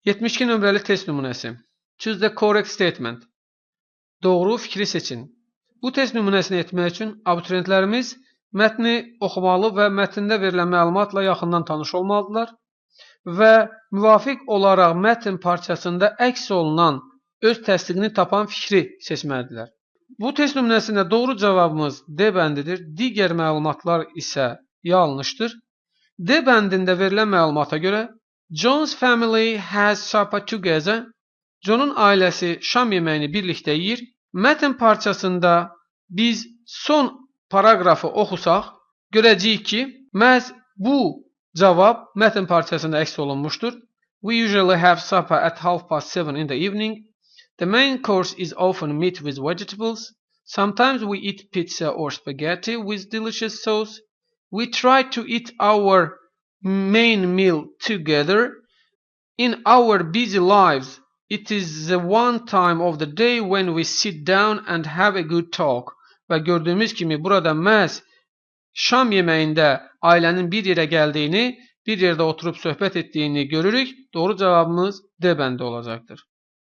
72 nömrəli test nümunəsi. Choose the correct statement. Doğru fikri seçin. Bu test nümunəsini etmək üçün abituriyentlərimiz mətni oxumalı və mətndə verilən məlumatla yaxından tanış olmalıdırlar və müvafiq olaraq mətn parçasında əks olunan öz təsdiqini tapan fikri seçməlidirlər. Bu test nümunəsində doğru cavabımız D bəndidir, digər məlumatlar isə yanlışdır. D bəndində verilən məlumata görə John's family has supper together. John'un ailəsi şam yeməyini birlikdə yeyir. Mətn parçasında biz son paraqrafı oxusaq, görəcəyik ki, məhz bu cavab mətn parçasında əks olunmuşdur. We usually have supper at 7:30 in the evening. The main course is often meat with vegetables. Sometimes we eat pizza or spaghetti with delicious sauce. We try to eat our main meal together. In our busy lives, it is the one time of the day when we sit down and have a good talk. Və gördüyümüz kimi burada məhz şam yeməyində ailənin bir yerə gəldiyini, bir yerdə oturub söhbət etdiyini görürük. Doğru cavabımız D bəndi olacaqdır.